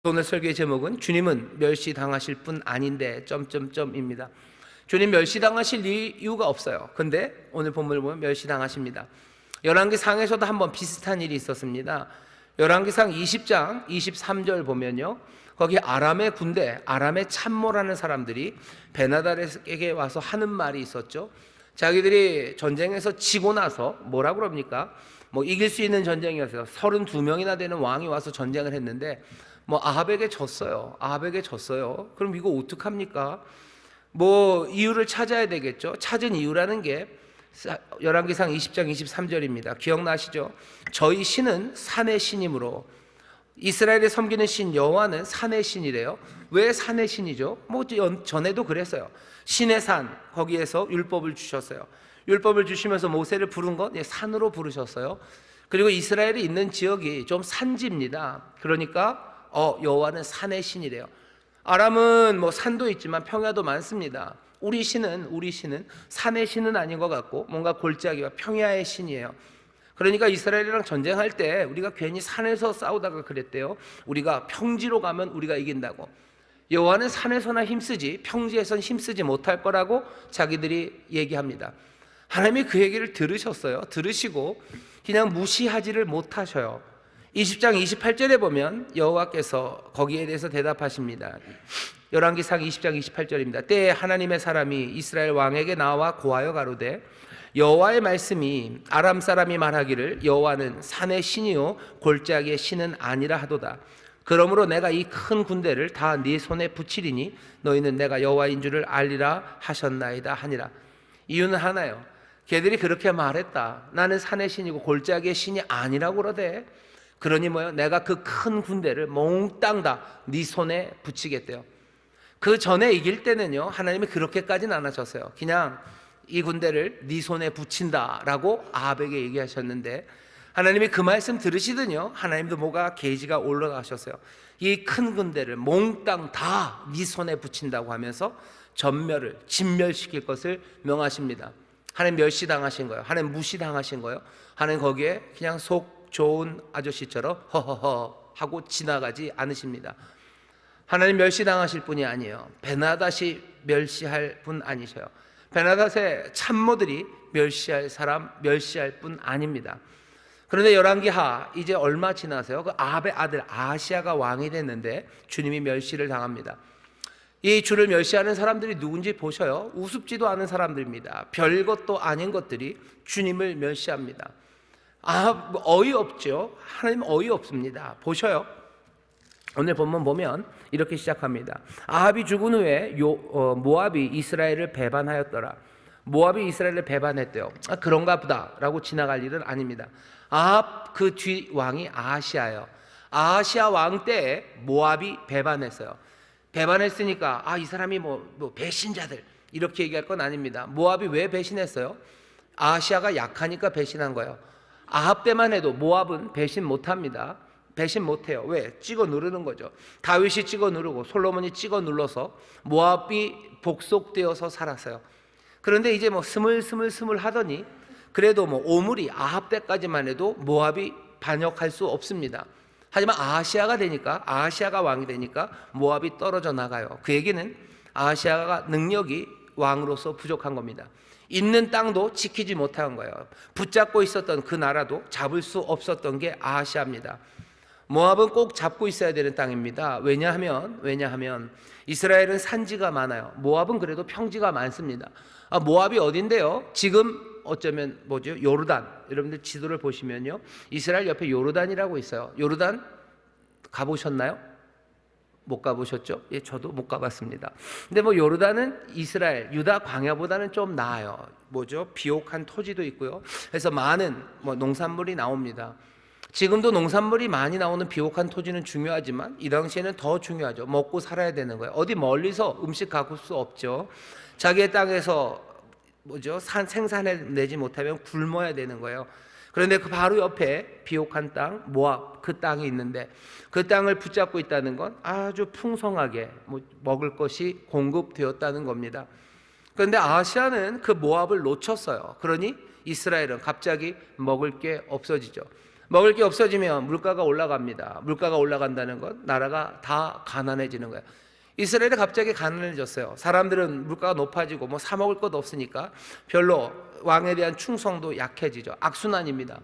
오늘 설교의 제목은 주님은 멸시당하실 분 아닌데 점점점입니다. 주님 멸시당하실 이유가 없어요. 근데 오늘 본문을 보면 멸시당하십니다. 열왕기상에서도 한번 비슷한 일이 있었습니다. 열왕기상 20장 23절 보면요, 거기 아람의 군대, 아람의 참모라는 사람들이 베나다렛에게 와서 하는 말이 있었죠. 자기들이 전쟁에서 지고 나서 뭐라 그럽니까? 이길 수 있는 전쟁이었어요. 32명이나 되는 왕이 와서 전쟁을 했는데 아합에게 졌어요. 아합에게 졌어요. 그럼 이거 어떡합니까? 이유를 찾아야 되겠죠. 찾은 이유라는 게 열왕기상 20장 23절입니다. 기억나시죠? 저희 신은 산의 신이므로, 이스라엘에 섬기는 신 여호와는 산의 신이래요. 왜 산의 신이죠? 전에도 그랬어요. 신의 산, 거기에서 율법을 주셨어요. 율법을 주시면서 모세를 부른 건 산으로 부르셨어요. 그리고 이스라엘이 있는 지역이 좀 산지입니다. 그러니까 여호와는 산의 신이래요. 아람은 산도 있지만 평야도 많습니다. 우리 신은 산의 신은 아닌 것 같고 뭔가 골짜기와 평야의 신이에요. 그러니까 이스라엘이랑 전쟁할 때 우리가 괜히 산에서 싸우다가 그랬대요. 우리가 평지로 가면 우리가 이긴다고. 여호와는 산에서나 힘쓰지 평지에선 힘쓰지 못할 거라고 자기들이 얘기합니다. 하나님이 그 얘기를 들으셨어요. 들으시고 그냥 무시하지를 못하셔요. 20장 28절에 보면 여호와께서 거기에 대해서 대답하십니다. 열왕기상 20장 28절입니다. 때에 하나님의 사람이 이스라엘 왕에게 나와 고하여 가로되 여호와의 말씀이 아람 사람이 말하기를 여호와는 산의 신이요 골짜기의 신은 아니라 하도다. 그러므로 내가 이 큰 군대를 다 네 손에 붙이리니 너희는 내가 여호와인 줄을 알리라 하셨나이다 하니라. 이유는 하나요. 걔들이 그렇게 말했다. 나는 산의 신이고 골짜기의 신이 아니라고 그러대. 그러니 내가 그 큰 군대를 몽땅 다 네 손에 붙이겠대요. 그 전에 이길 때는요, 하나님이 그렇게까지는 안 하셨어요. 그냥 이 군대를 네 손에 붙인다라고 아합에게 얘기하셨는데, 하나님이 그 말씀 들으시더니요, 하나님도 뭐가 게이지가 올라가셨어요. 이 큰 군대를 몽땅 다 네 손에 붙인다고 하면서 진멸시킬 것을 명하십니다. 하나님 멸시당하신 거예요. 하나님 무시당하신 거예요. 하나님 거기에 그냥 속 좋은 아저씨처럼 허허허 하고 지나가지 않으십니다. 하나님 멸시당하실 분이 아니에요. 베나닷이 멸시할 분 아니셔요. 베나닷의 참모들이 멸시할 분 아닙니다. 그런데 열왕기하 이제 얼마 지나서요, 그 아합의 아들 아하시아가 왕이 됐는데 주님이 멸시를 당합니다. 이 주를 멸시하는 사람들이 누군지 보셔요. 우습지도 않은 사람들입니다. 별것도 아닌 것들이 주님을 멸시합니다. 어이없죠. 하나님 어이없습니다. 보셔요. 오늘 본문 보면 이렇게 시작합니다. 아합이 죽은 후에 모압이 이스라엘을 배반하였더라. 모압이 이스라엘을 배반했대요. 그런가 보다 라고 지나갈 일은 아닙니다. 아합 그 뒤 왕이 아하시아예요. 아하시아 왕 때에 모압이 배반했어요. 배반했으니까 이 사람이 배신자들 이렇게 얘기할 건 아닙니다. 모압이 왜 배신했어요? 아하시아가 약하니까 배신한 거예요. 아합 때만 해도 모압은 배신 못합니다. 배신 못해요. 왜? 찍어 누르는 거죠. 다윗이 찍어 누르고 솔로몬이 찍어 눌러서 모압이 복속되어서 살았어요. 그런데 이제 스물스물 하더니 그래도 오므리 아합 때까지만 해도 모압이 반역할 수 없습니다. 하지만 아하시아가 되니까, 아하시아가 왕이 되니까 모압이 떨어져 나가요. 그 얘기는 아하시아가 능력이 왕으로서 부족한 겁니다. 있는 땅도 지키지 못한 거예요. 붙잡고 있었던 그 나라도 잡을 수 없었던 게 아하시아입니다. 모압은 꼭 잡고 있어야 되는 땅입니다. 왜냐하면 이스라엘은 산지가 많아요. 모압은 그래도 평지가 많습니다. 모압이 어딘데요? 지금 어쩌면 요르단. 여러분들 지도를 보시면요, 이스라엘 옆에 요르단이라고 있어요. 요르단 가보셨나요? 못 가보셨죠? 예, 저도 못 가봤습니다. 근데 요르단은 이스라엘, 유다 광야보다는 좀 나아요. 비옥한 토지도 있고요. 그래서 많은 농산물이 나옵니다. 지금도 농산물이 많이 나오는 비옥한 토지는 중요하지만 이 당시에는 더 중요하죠. 먹고 살아야 되는 거예요. 어디 멀리서 음식 가볼 수 없죠. 자기의 땅에서 생산해내지 못하면 굶어야 되는 거예요. 그런데 그 바로 옆에 비옥한 땅 모압, 그 땅이 있는데 그 땅을 붙잡고 있다는 건 아주 풍성하게 먹을 것이 공급되었다는 겁니다. 그런데 아하시아는 그 모압을 놓쳤어요. 그러니 이스라엘은 갑자기 먹을 게 없어지죠. 먹을 게 없어지면 물가가 올라갑니다. 물가가 올라간다는 건 나라가 다 가난해지는 거예요. 이스라엘이 갑자기 가난해졌어요. 사람들은 물가가 높아지고 뭐 사 먹을 것도 없으니까 별로 왕에 대한 충성도 약해지죠. 악순환입니다.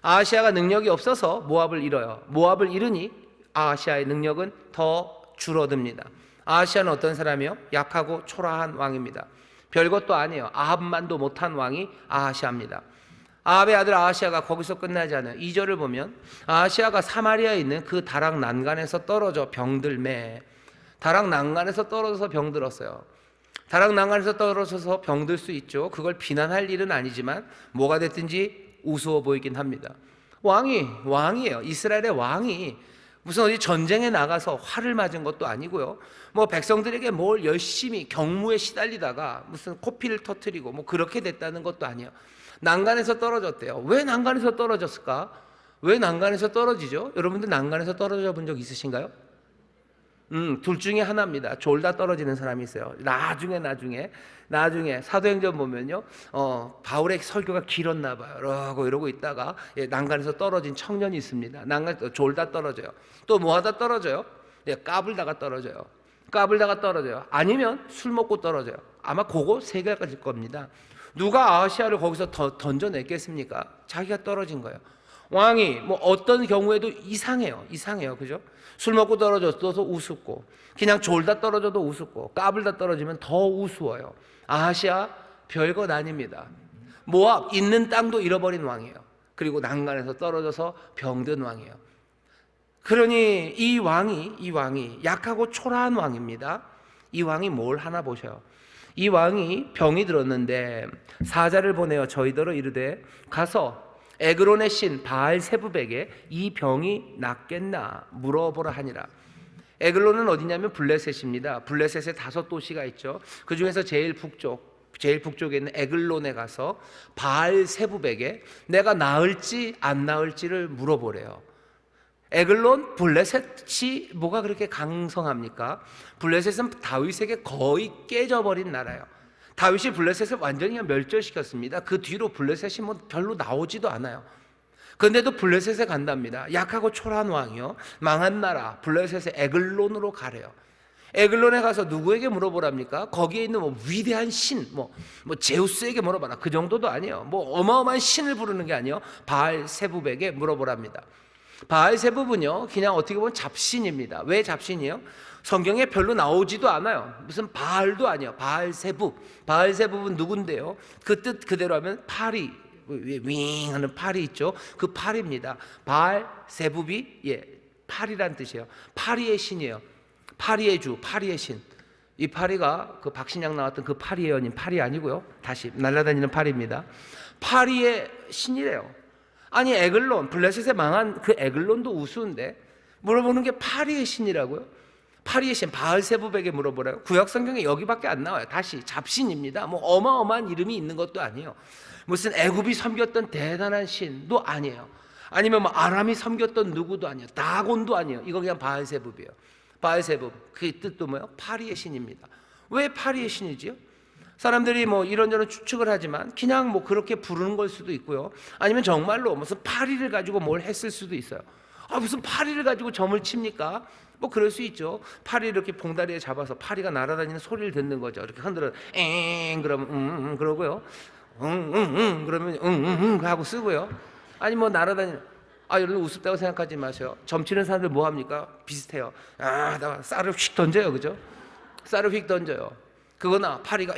아하시아가 능력이 없어서 모압을 잃어요. 모압을 잃으니 아하시아의 능력은 더 줄어듭니다. 아하시아는 어떤 사람이요? 약하고 초라한 왕입니다. 별것도 아니에요. 아합만도 못한 왕이 아하시아입니다. 아합의 아들 아하시아가 거기서 끝나지 않아요. 2절을 보면 아하시아가 사마리아에 있는 그 다락 난간에서 떨어져 병들매. 다락 난간에서 떨어져서 병들었어요. 다락 난간에서 떨어져서 병들 수 있죠. 그걸 비난할 일은 아니지만 뭐가 됐든지 우스워 보이긴 합니다. 왕이에요. 이스라엘의 왕이 무슨 어디 전쟁에 나가서 활을 맞은 것도 아니고요. 뭐 백성들에게 뭘 열심히 경무에 시달리다가 무슨 코피를 터뜨리고 뭐 그렇게 됐다는 것도 아니에요. 난간에서 떨어졌대요. 왜 난간에서 떨어졌을까? 왜 난간에서 떨어지죠? 여러분들 난간에서 떨어져 본 적 있으신가요? 둘 중에 하나입니다. 졸다 떨어지는 사람이 있어요. 나중에 사도행전 보면요, 바울의 설교가 길었나 봐요. 이러고 있다가 난간에서 떨어진 청년이 있습니다. 난간 졸다 떨어져요. 또 뭐 하다 떨어져요? 까불다가 떨어져요. 아니면 술 먹고 떨어져요. 아마 그거 세 가지일 겁니다. 누가 아하시아를 거기서 던져냈겠습니까? 자기가 떨어진 거예요. 왕이 뭐 어떤 경우에도 이상해요. 그죠? 술 먹고 떨어져도 우습고, 그냥 졸다 떨어져도 우습고, 까불다 떨어지면 더 우스워요. 아하시아 별것 아닙니다. 모압 있는 땅도 잃어버린 왕이에요. 그리고 난간에서 떨어져서 병든 왕이에요. 그러니 이 왕이 약하고 초라한 왕입니다. 이 왕이 뭘 하나 보셔요. 이 왕이 병이 들었는데 사자를 보내어 저희더러 이르되 가서 에그론의 신 바알세붑에게 이 병이 낫겠나 물어보라 하니라. 에글론은 어디냐면 블레셋입니다. 블레셋에 5도시가 있죠. 그 중에서 제일 북쪽에 있는 에글론에 가서 바알세붑에게 내가 나을지 안 나을지를 물어보래요. 에글론, 블레셋이 뭐가 그렇게 강성합니까? 블레셋은 다윗에게 거의 깨져버린 나라예요. 다윗이 블레셋을 완전히 멸절시켰습니다. 그 뒤로 블레셋이 뭐 별로 나오지도 않아요. 그런데도 블레셋에 간답니다. 약하고 초라한 왕이요, 망한 나라 블레셋의 에글론으로 가래요. 에글론에 가서 누구에게 물어보랍니까? 거기에 있는 뭐 위대한 신, 뭐 제우스에게 물어봐라. 그 정도도 아니에요. 뭐 어마어마한 신을 부르는 게 아니에요. 바알세붑에게 물어보랍니다. 바알세붑은요, 그냥 어떻게 보면 잡신입니다. 왜 잡신이에요? 성경에 별로 나오지도 않아요. 무슨 바알도 아니에요. 바알세붑은 누군데요? 그 뜻 그대로 하면 파리, 윙 하는 파리 있죠. 그 파리입니다. 바알세붑이 파리란 뜻이에요. 파리의 신이에요. 파리의 주, 파리의 신. 이 파리가 그 박신양 나왔던 그 파리의 연인, 파리 아니고요. 다시 날아다니는 파리입니다. 파리의 신이래요. 아니 에글론, 블레셋에 망한 그 에글론도 우스운데 물어보는 게 파리의 신이라고요? 파리의 신 바알세붑에게 물어보라요. 구약 성경에 여기밖에 안 나와요. 다시 잡신입니다. 뭐 어마어마한 이름이 있는 것도 아니에요. 무슨 애굽이 섬겼던 대단한 신도 아니에요. 아니면 뭐 아람이 섬겼던 누구도 아니에요. 다곤도 아니에요. 이거 그냥 바알세붑이에요. 바알세붑, 그 뜻도 뭐예요? 파리의 신입니다. 왜 파리의 신이지요? 사람들이 뭐 이런저런 추측을 하지만 그냥 뭐 그렇게 부르는 걸 수도 있고요. 아니면 정말로 무슨 파리를 가지고 뭘 했을 수도 있어요. 무슨 파리를 가지고 점을 칩니까? 뭐 그럴 수 있죠. 파리를 이렇게 봉다리에 잡아서 파리가 날아다니는 소리를 듣는 거죠. 이렇게 흔들어 엥 그러면 그러고요. 그러면 하고 쓰고요. 아니 뭐 날아다니는, 여러분 우습다고 생각하지 마세요. 점치는 사람들 뭐 합니까? 비슷해요. 나 쌀을 휙 던져요. 그죠? 쌀을 휙 던져요. 그거나 파리가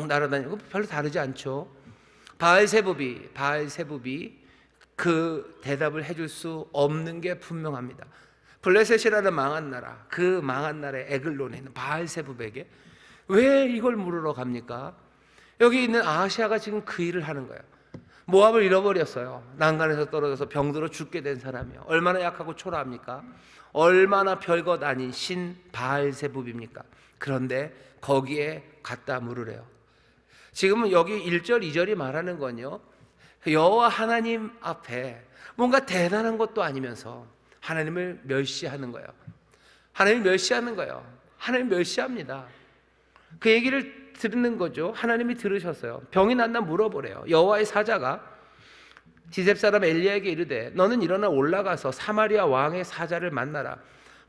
날아다니고 별로 다르지 않죠. 바알세붑이 그 대답을 해줄 수 없는 게 분명합니다. 블레셋이라는 망한 나라, 그 망한 나라의 에글론에 있는 바알세붑에게 왜 이걸 물으러 갑니까? 여기 있는 아하시아가 지금 그 일을 하는 거예요. 모압을 잃어버렸어요. 난간에서 떨어져서 병들어 죽게 된 사람이요. 얼마나 약하고 초라합니까? 얼마나 별것 아닌 신 바알세붑입니까? 그런데 거기에 갖다 물으래요. 지금은 여기 1절 2절이 말하는 건요, 여호와 하나님 앞에 뭔가 대단한 것도 아니면서 하나님을 멸시하는 거예요. 하나님을 멸시합니다. 그 얘기를 듣는 거죠. 하나님이 들으셨어요. 병이 났나 물어보래요. 여호와의 사자가 디셉 사람 엘리야에게 이르되 너는 일어나 올라가서 사마리아 왕의 사자를 만나라.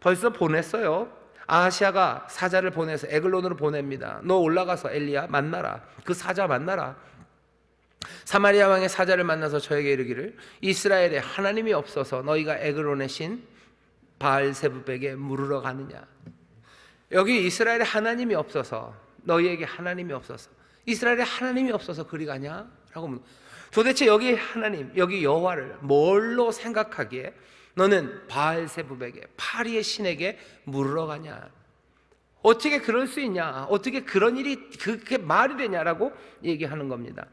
벌써 보냈어요. 아하시아가 사자를 보내서 에글론으로 보냅니다. 너 올라가서 엘리야 만나라. 그 사자 만나라. 사마리아 왕의 사자를 만나서 저에게 이르기를 이스라엘에 하나님이 없어서 너희가 에글론의 신 바알세붑에게 물으러 가느냐. 여기 이스라엘에 하나님이 없어서, 너희에게 하나님이 없어서, 이스라엘에 하나님이 없어서 그리 가냐? 라고 도대체 여기 하나님, 여기 여호와를 뭘로 생각하기에 너는 바알세붑에게, 파리의 신에게 물으러 가냐? 어떻게 그럴 수 있냐? 어떻게 그런 일이 그렇게 말이 되냐라고 얘기하는 겁니다.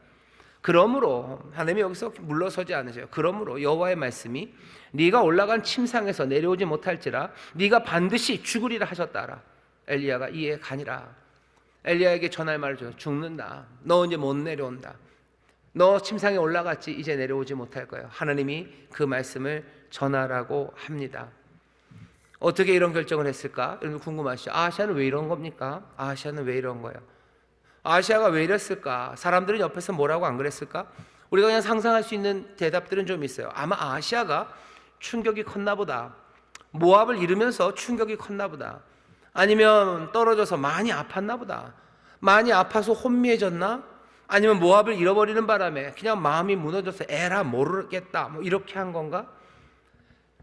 그러므로 하나님이 여기서 물러서지 않으세요. 그러므로 여호와의 말씀이 네가 올라간 침상에서 내려오지 못할지라 네가 반드시 죽으리라 하셨다라. 엘리야가 이에 가니라. 엘리야에게 전할 말을 줘요. 죽는다. 너 이제 못 내려온다. 너 침상에 올라갔지 이제 내려오지 못할 거예요. 하나님이 그 말씀을 전하라고 합니다. 어떻게 이런 결정을 했을까? 여러분 궁금하시죠? 아하시아는 왜 이런 겁니까? 아하시아는 왜 이런 거예요? 아하시아가 왜 이랬을까? 사람들은 옆에서 뭐라고 안 그랬을까? 우리가 그냥 상상할 수 있는 대답들은 좀 있어요. 아마 아하시아가 충격이 컸나 보다. 모압을 잃으면서 충격이 컸나 보다. 아니면 떨어져서 많이 아팠나 보다. 많이 아파서 혼미해졌나? 아니면 모압을 잃어버리는 바람에 그냥 마음이 무너져서 에라 모르겠다 뭐 이렇게 한 건가?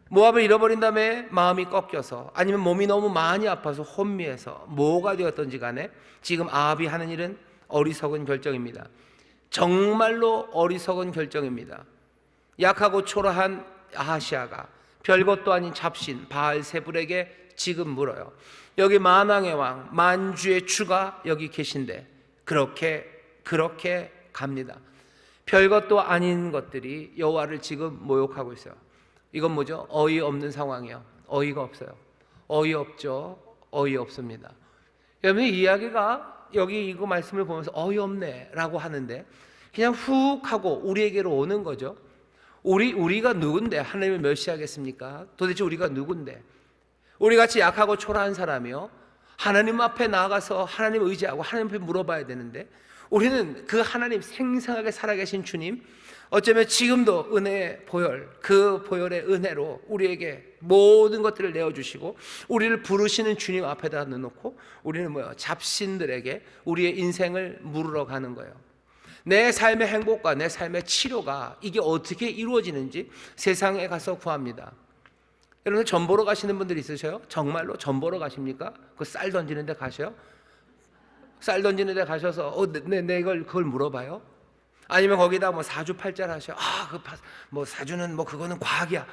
모압을 잃어버린 다음에 마음이 꺾여서, 아니면 몸이 너무 많이 아파서 혼미해서, 뭐가 되었던지 간에 지금 아합이 하는 일은 어리석은 결정입니다. 정말로 어리석은 결정입니다. 약하고 초라한 아하시아가 별것도 아닌 잡신 바알세불에게 지금 물어요. 여기 만왕의 왕, 만주의 주가 여기 계신데 그렇게 갑니다. 별것도 아닌 것들이 여호와를 지금 모욕하고 있어요. 이건 뭐죠? 어이없는 상황이에요. 어이가 없어요. 어이없죠. 어이없습니다. 여러분, 이 이야기가 여기 이거 말씀을 보면서 어이없네 라고 하는데 그냥 훅 하고 우리에게로 오는 거죠. 우리가 누군데 하나님을 멸시하겠습니까? 도대체 우리가 누군데? 우리같이 약하고 초라한 사람이요, 하나님 앞에 나가서 하나님 의지하고 하나님 앞에 물어봐야 되는데, 우리는 그 하나님, 생생하게 살아계신 주님, 어쩌면 지금도 은혜의 보혈, 그 보혈의 은혜로 우리에게 모든 것들을 내어주시고 우리를 부르시는 주님 앞에다 넣어놓고 우리는 뭐예요? 잡신들에게 우리의 인생을 물으러 가는 거예요. 내 삶의 행복과 내 삶의 치료가 이게 어떻게 이루어지는지 세상에 가서 구합니다. 여러분, 전 보러 가시는 분들 있으셔요? 정말로 전 보러 가십니까? 그 쌀 던지는 데 가셔요? 쌀 던지는 데 가셔서 그걸 물어봐요? 아니면 거기다 뭐 사주팔자를 하셔. 뭐 사주는 뭐 그거는 과학이야.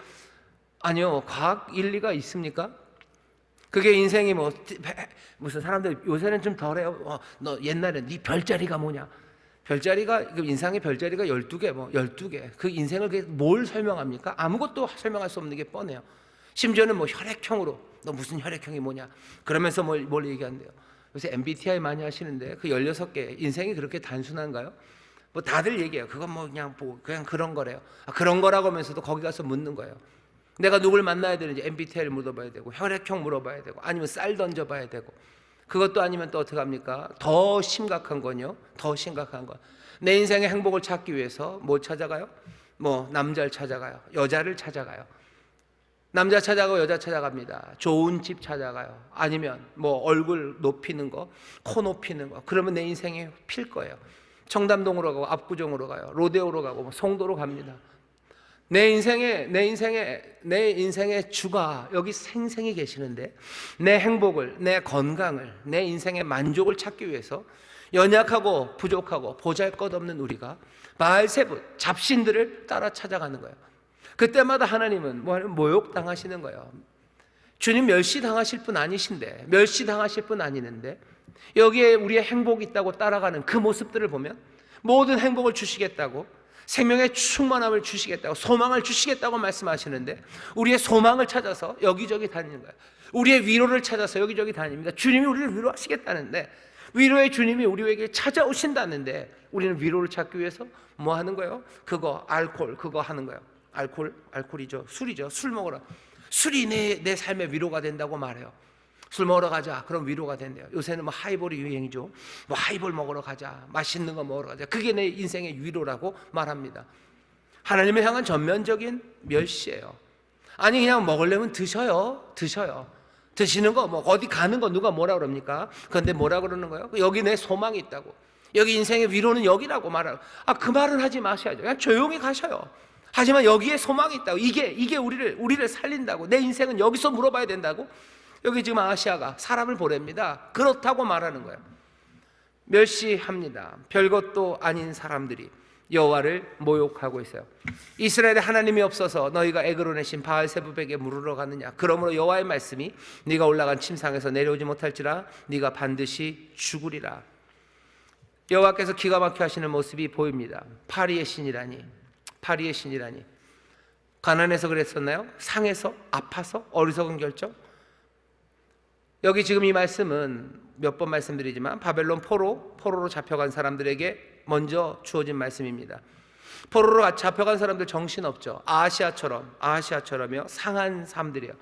아니요, 과학 일리가 있습니까? 그게 인생이 무슨 사람들 요새는 좀 덜해요. 너 옛날에 네 별자리가 뭐냐? 별자리가, 그 인상의 별자리가 12개, 12개. 그 인생을 뭘 설명합니까? 아무것도 설명할 수 없는 게 뻔해요. 심지어는 뭐 혈액형으로, 너 무슨 혈액형이 뭐냐? 그러면서 뭘 얘기한대요. 요새 MBTI 많이 하시는데 그 16개, 인생이 그렇게 단순한가요? 뭐 다들 얘기해요. 그건 그냥 그런 거래요. 그런 거라고 하면서도 거기 가서 묻는 거예요. 내가 누굴 만나야 되는지 MBTI를 물어봐야 되고, 혈액형 물어봐야 되고, 아니면 쌀 던져봐야 되고. 그것도 아니면 또 어떻게 합니까? 더 심각한 건요. 더 심각한 건, 내 인생의 행복을 찾기 위해서 뭐 찾아가요? 남자를 찾아가요. 여자를 찾아가요. 남자 찾아가고 여자 찾아갑니다. 좋은 집 찾아가요. 아니면 얼굴 높이는 거, 코 높이는 거. 그러면 내 인생에 필 거예요. 청담동으로 가고 압구정으로 가요. 로데오로 가고 송도로 갑니다. 내 인생의 주가 여기 생생히 계시는데, 내 행복을, 내 건강을, 내 인생의 만족을 찾기 위해서 연약하고 부족하고 보잘것없는 우리가 바알세붑, 잡신들을 따라 찾아가는 거예요. 그때마다 하나님은 모욕당하시는 거예요. 주님 멸시당하실 분 아니신데, 멸시당하실 분 아니는데 여기에 우리의 행복이 있다고 따라가는 그 모습들을 보면 모든 행복을 주시겠다고, 생명의 충만함을 주시겠다고, 소망을 주시겠다고 말씀하시는데 우리의 소망을 찾아서 여기저기 다니는 거예요. 우리의 위로를 찾아서 여기저기 다닙니다. 주님이 우리를 위로하시겠다는데, 위로의 주님이 우리에게 찾아오신다는데 우리는 위로를 찾기 위해서 뭐 하는 거예요? 알코올 그거 하는 거예요. 알코올이죠. 술이죠. 술 먹으라. 술이 내 삶의 위로가 된다고 말해요. 술 먹으러 가자. 그럼 위로가 된대요. 요새는 하이볼이 유행이죠. 하이볼 먹으러 가자. 맛있는 거 먹으러 가자. 그게 내 인생의 위로라고 말합니다. 하나님을 향한 전면적인 멸시예요. 아니 그냥 먹으려면 드셔요. 드시는 거 뭐 어디 가는 거 누가 뭐라 그럽니까? 그런데 뭐라 그러는 거예요? 여기 내 소망이 있다고. 여기 인생의 위로는 여기라고 말하고. 그 말은 하지 마셔야죠. 그냥 조용히 가셔요. 하지만 여기에 소망이 있다고. 이게 우리를 살린다고. 내 인생은 여기서 물어봐야 된다고. 여기 지금 아시아가 사람을 보냅니다. 그렇다고 말하는 거예요. 멸시합니다. 별것도 아닌 사람들이 여호와를 모욕하고 있어요. 이스라엘에 하나님이 없어서 너희가 에그로 내신 바알세부백에 물으러 가느냐? 그러므로 여호와의 말씀이 네가 올라간 침상에서 내려오지 못할지라 네가 반드시 죽으리라. 여호와께서 기가 막혀 하시는 모습이 보입니다. 파리의 신이라니. 가난해서 그랬었나요? 상해서? 아파서? 어리석은 결정? 여기 지금 이 말씀은 몇 번 말씀드리지만 바벨론 포로로 잡혀간 사람들에게 먼저 주어진 말씀입니다. 포로로 잡혀간 사람들 정신없죠. 아하시아처럼요. 상한 사람들이에요.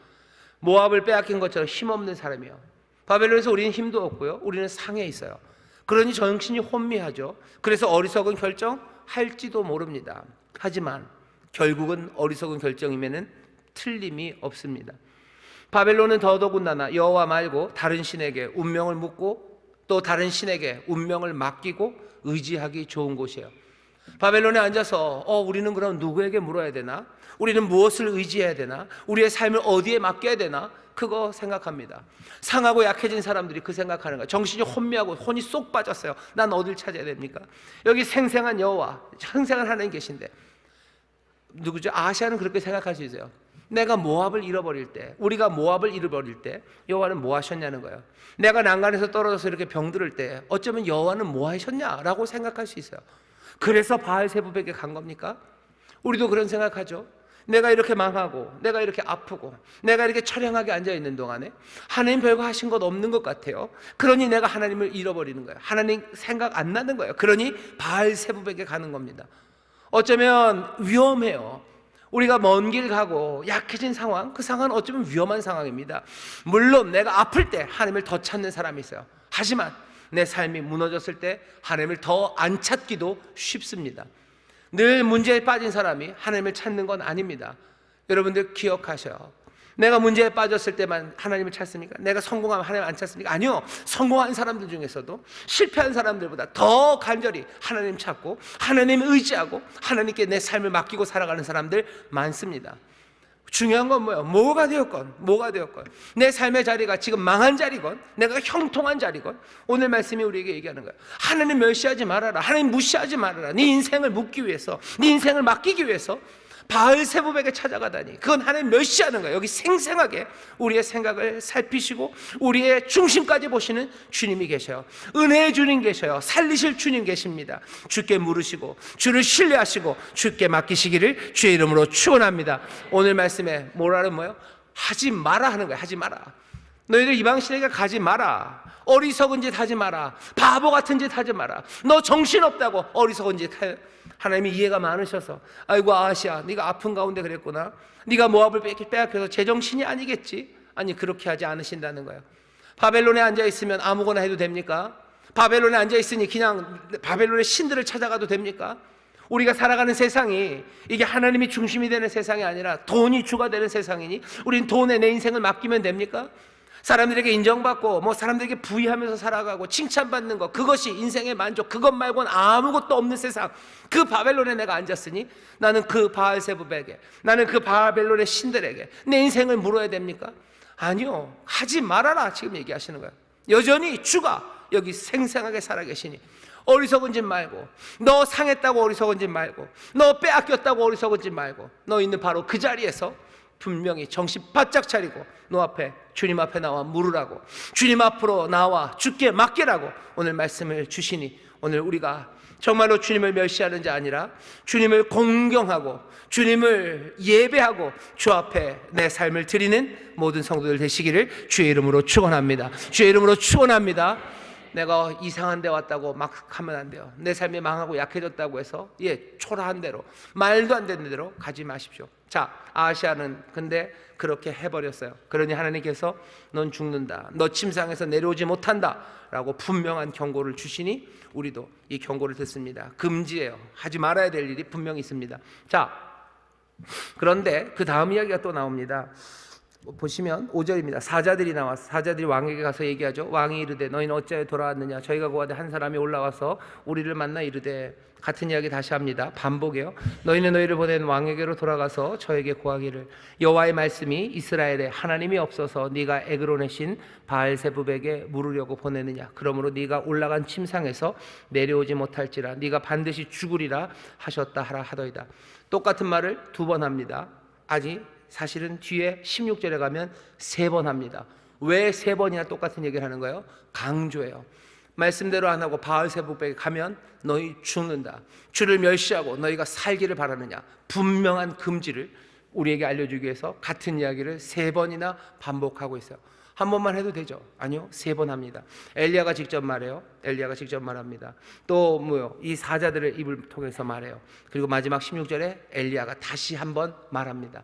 모압을 빼앗긴 것처럼 힘없는 사람이에요. 바벨론에서 우리는 힘도 없고요. 우리는 상해 있어요. 그러니 정신이 혼미하죠. 그래서 어리석은 결정할지도 모릅니다. 하지만 결국은 어리석은 결정이면은 틀림이 없습니다. 바벨론은 더더군다나 여호와 말고 다른 신에게 운명을 묻고 또 다른 신에게 운명을 맡기고 의지하기 좋은 곳이에요. 바벨론에 앉아서 우리는 그럼 누구에게 물어야 되나? 우리는 무엇을 의지해야 되나? 우리의 삶을 어디에 맡겨야 되나? 그거 생각합니다. 상하고 약해진 사람들이 그 생각하는 거예요. 정신이 혼미하고 혼이 쏙 빠졌어요. 난 어딜 찾아야 됩니까? 여기 생생한 여호와, 생생한 하나님 계신데 누구죠? 아시아는 그렇게 생각할 수 있어요. 내가 모압을 잃어버릴 때, 우리가 모압을 잃어버릴 때 여호와는 뭐 하셨냐는 거예요. 내가 난간에서 떨어져서 이렇게 병들을 때 어쩌면 여호와는 뭐 하셨냐라고 생각할 수 있어요. 그래서 바알세부백에 간 겁니까? 우리도 그런 생각하죠. 내가 이렇게 망하고 내가 이렇게 아프고 내가 이렇게 처량하게 앉아있는 동안에 하나님 별거 하신 것 없는 것 같아요. 그러니 내가 하나님을 잃어버리는 거예요. 하나님 생각 안 나는 거예요. 그러니 바알세부백에 가는 겁니다. 어쩌면 위험해요. 우리가 먼 길 가고 약해진 상황, 그 상황은 어쩌면 위험한 상황입니다. 물론 내가 아플 때 하나님을 더 찾는 사람이 있어요. 하지만 내 삶이 무너졌을 때 하나님을 더 안 찾기도 쉽습니다. 늘 문제에 빠진 사람이 하나님을 찾는 건 아닙니다. 여러분들 기억하셔요. 내가 문제에 빠졌을 때만 하나님을 찾습니까? 내가 성공하면 하나님 안 찾습니까? 아니요. 성공한 사람들 중에서도 실패한 사람들보다 더 간절히 하나님 찾고 하나님 의지하고 하나님께 내 삶을 맡기고 살아가는 사람들 많습니다. 중요한 건 뭐예요? 뭐가 되었건 내 삶의 자리가 지금 망한 자리건 내가 형통한 자리건 오늘 말씀이 우리에게 얘기하는 거예요. 하나님 멸시하지 말아라. 하나님 무시하지 말아라. 네 인생을 묻기 위해서, 네 인생을 맡기기 위해서 바알세부백에 찾아가다니 그건 하나님 멸시하는 거예요. 여기 생생하게 우리의 생각을 살피시고 우리의 중심까지 보시는 주님이 계셔요. 은혜의 주님 계셔요. 살리실 주님 계십니다. 주께 물으시고 주를 신뢰하시고 주께 맡기시기를 주의 이름으로 축원합니다. 오늘 말씀에 뭐라는 뭐예요? 하지 마라 하는 거예요. 하지 마라. 너희들 이방신에게 가지 마라. 어리석은 짓 하지 마라. 바보 같은 짓 하지 마라. 너 정신없다고 어리석은 짓 해. 하나님이 이해가 많으셔서 아이고 아시아 네가 아픈 가운데 그랬구나. 네가 모압을 빼앗겨서 제정신이 아니겠지. 아니 그렇게 하지 않으신다는 거예요. 바벨론에 앉아있으면 아무거나 해도 됩니까? 바벨론에 앉아있으니 그냥 바벨론의 신들을 찾아가도 됩니까? 우리가 살아가는 세상이 이게 하나님이 중심이 되는 세상이 아니라 돈이 주가 되는 세상이니 우린 돈에 내 인생을 맡기면 됩니까? 사람들에게 인정받고 사람들에게 부의하면서 살아가고 칭찬받는 것, 그것이 인생의 만족, 그것 말고는 아무것도 없는 세상, 그 바벨론에 내가 앉았으니 나는 그 바알세부백에, 나는 그 바벨론의 신들에게 내 인생을 물어야 됩니까? 아니요. 하지 말아라 지금 얘기하시는 거예요. 여전히 주가 여기 생생하게 살아계시니 어리석은 짓 말고, 너 상했다고 어리석은 짓 말고, 너 빼앗겼다고 어리석은 짓 말고, 너 있는 바로 그 자리에서 분명히 정신 바짝 차리고 너 앞에 주님 앞에 나와 물으라고, 주님 앞으로 나와 주께 맡기라고 오늘 말씀을 주시니 오늘 우리가 정말로 주님을 멸시하는 자 아니라 주님을 공경하고 주님을 예배하고 주 앞에 내 삶을 드리는 모든 성도들 되시기를 주의 이름으로 축원합니다. 주의 이름으로 축원합니다. 내가 이상한 데 왔다고 막 하면 안 돼요. 내 삶이 망하고 약해졌다고 해서 초라한 대로, 말도 안 되는 대로 가지 마십시오. 자, 아하시아는 근데 그렇게 해버렸어요. 그러니 하나님께서 넌 죽는다, 너 침상에서 내려오지 못한다 라고 분명한 경고를 주시니 우리도 이 경고를 듣습니다. 금지예요. 하지 말아야 될 일이 분명히 있습니다. 자, 그런데 그 다음 이야기가 또 나옵니다. 보시면 5절입니다. 사자들이 나와서 사자들이 왕에게 가서 얘기하죠. 왕이 이르되 너희는 어찌하여 돌아왔느냐. 저희가 고하되 한 사람이 올라와서 우리를 만나 이르되, 같은 이야기 다시 합니다. 반복이에요. 너희는 너희를 보낸 왕에게로 돌아가서 저에게 고하기를, 여호와의 말씀이 이스라엘에 하나님이 없어서 네가 에그론의 바알세붑에게 물으려고 보내느냐. 그러므로 네가 올라간 침상에서 내려오지 못할지라 네가 반드시 죽으리라 하셨다 하라 하더이다. 똑같은 말을 두 번 합니다. 아직 사실은 뒤에 16절에 가면 3번 합니다. 왜 3번이나 똑같은 얘기를 하는 거예요? 강조해요. 말씀대로 안 하고 바알세붑에게 가면 너희 죽는다, 주를 멸시하고 너희가 살기를 바라느냐. 분명한 금지를 우리에게 알려주기 위해서 같은 이야기를 3번이나 반복하고 있어요. 한 번만 해도 되죠? 아니요, 3번 합니다. 엘리야가 직접 말해요. 엘리야가 직접 말합니다. 또 뭐요? 이 사자들의 입을 통해서 말해요. 그리고 마지막 16절에 엘리야가 다시 한번 말합니다.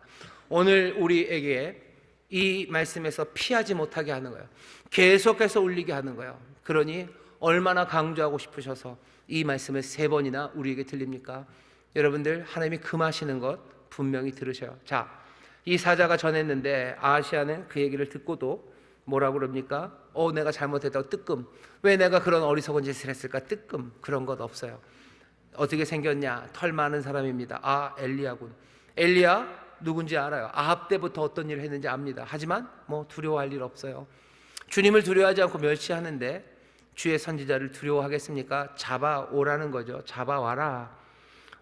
오늘 우리에게 이 말씀에서 피하지 못하게 하는 거예요. 계속해서 울리게 하는 거예요. 그러니 얼마나 강조하고 싶으셔서 이 말씀을 3번이나 우리에게 들립니까? 여러분들, 하나님이 금하시는 것 분명히 들으셔요. 자, 이 사자가 전했는데 아하시아는 그 얘기를 듣고도 뭐라고 그럽니까? 내가 잘못했다고 뜨끔. 왜 내가 그런 어리석은 짓을 했을까? 뜨끔. 그런 것 없어요. 어떻게 생겼냐? 털 많은 사람입니다. 아, 엘리야군. 엘리야 누군지 알아요. 아합 때부터 어떤 일을 했는지 압니다. 하지만 두려워할 일 없어요. 주님을 두려워하지 않고 멸시하는데 주의 선지자를 두려워하겠습니까? 잡아오라는 거죠. 잡아와라.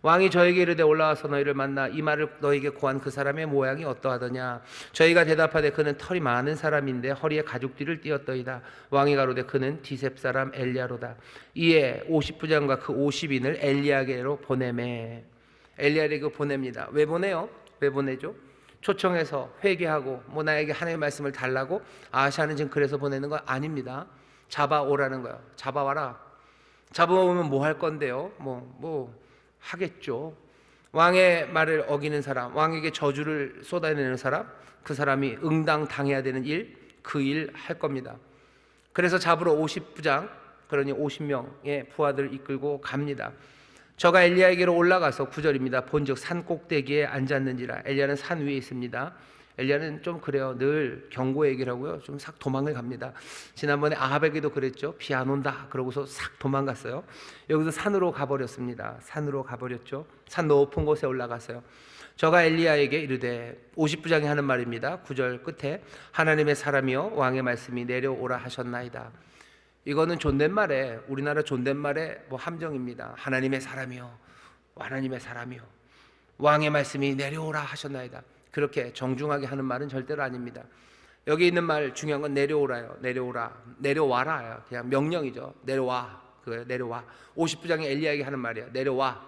왕이 저에게 이르되 올라와서 너희를 만나 이 말을 너희에게 고한 그 사람의 모양이 어떠하더냐. 저희가 대답하되 그는 털이 많은 사람인데 허리에 가죽띠를 띠었더이다. 왕이 가로되 그는 디셉 사람 엘리야로다. 이에 50부장과 그 50인을 엘리야에게로 보내매. 엘리야에게 보냅니다. 왜 보내요? 왜 보내죠? 초청해서 회개하고 나에게 하나님의 말씀을 달라고 아하시아는 지금 그래서 보내는 건 아닙니다. 잡아오라는 거예요. 잡아와라. 잡아오면 뭐 할 건데요? 하겠죠. 왕의 말을 어기는 사람, 왕에게 저주를 쏟아내는 사람, 그 사람이 응당 당해야 되는 일, 그 일 할 겁니다. 그래서 잡으러 50부장, 그러니 50명의 부하들을 이끌고 갑니다. 저가 엘리야에게로 올라가서 9절입니다. 본즉 산 꼭대기에 앉았는지라. 엘리야는 산 위에 있습니다. 엘리야는 좀 그래요. 늘 경고 얘기를 하고요. 좀 싹 도망을 갑니다. 지난번에 아합에게도 그랬죠. 비 안 온다 그러고서 싹 도망갔어요. 여기서 산으로 가버렸습니다. 산으로 가버렸죠. 산 높은 곳에 올라갔어요. 저가 엘리야에게 이르되, 50부장이 하는 말입니다. 9절 끝에 하나님의 사람이여 왕의 말씀이 내려오라 하셨나이다. 이거는 존댓말에, 우리나라 존댓말의 함정입니다. 하나님의 사람이요, 하나님의 사람이요, 왕의 말씀이 내려오라 하셨나이다. 그렇게 정중하게 하는 말은 절대로 아닙니다. 여기 있는 말 중요한 건 내려오라요. 내려오라, 내려와라요. 그냥 명령이죠. 내려와, 그거예요. 내려와. 50부장이 엘리야에게 하는 말이에요. 내려와.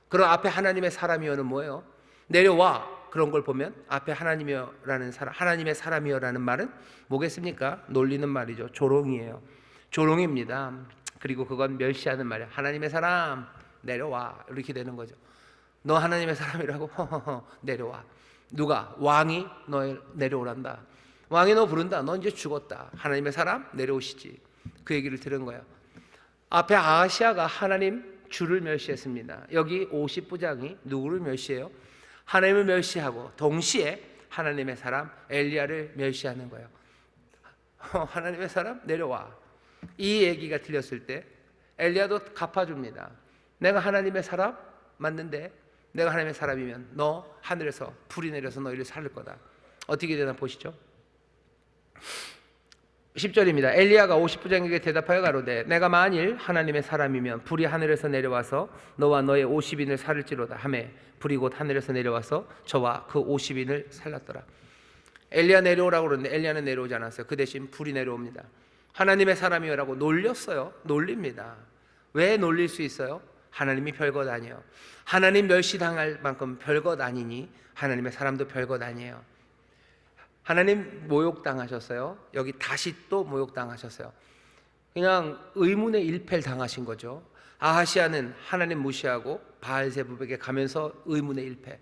그럼 앞에 하나님의 사람이요는 뭐예요? 내려와. 그런 걸 보면 앞에 하나님이여라는 사람, 하나님의 사람이여라는 말은 뭐겠습니까? 놀리는 말이죠. 조롱이에요. 조롱입니다. 그리고 그건 멸시하는 말이야. 하나님의 사람 내려와, 이렇게 되는 거죠. 너 하나님의 사람이라고? 내려와. 누가? 왕이 너 내려오란다. 왕이 너 부른다. 너 이제 죽었다. 하나님의 사람 내려오시지. 그 얘기를 들은 거예요. 앞에 아하시아가 하나님 주를 멸시했습니다. 여기 50부장이 누구를 멸시해요? 하나님을 멸시하고 동시에 하나님의 사람 엘리야를 멸시하는 거예요. 하나님의 사람 내려와. 이 얘기가 들렸을 때 엘리야도 갚아줍니다. 내가 하나님의 사람 맞는데, 내가 하나님의 사람이면 너 하늘에서 불이 내려서 너희를 살릴 거다. 어떻게 되나 보시죠. 10절입니다. 엘리야가 50부장에게 대답하여 가로되 내가 만일 하나님의 사람이면 불이 하늘에서 내려와서 너와 너의 50인을 살릴지로다 하매 불이 곧 하늘에서 내려와서 저와 그 50인을 살랐더라. 엘리야 내려오라고 그러는데 엘리야는 내려오지 않았어요. 그 대신 불이 내려옵니다. 하나님의 사람이여라고 놀렸어요. 놀립니다. 왜 놀릴 수 있어요? 하나님이 별것 아니에요. 하나님 멸시당할 만큼 별것 아니니 하나님의 사람도 별것 아니에요. 하나님 모욕당하셨어요. 여기 다시 또 모욕당하셨어요. 그냥 의문의 일패를 당하신 거죠. 아하시아는 하나님 무시하고 바알세불에게 가면서 의문의 일패.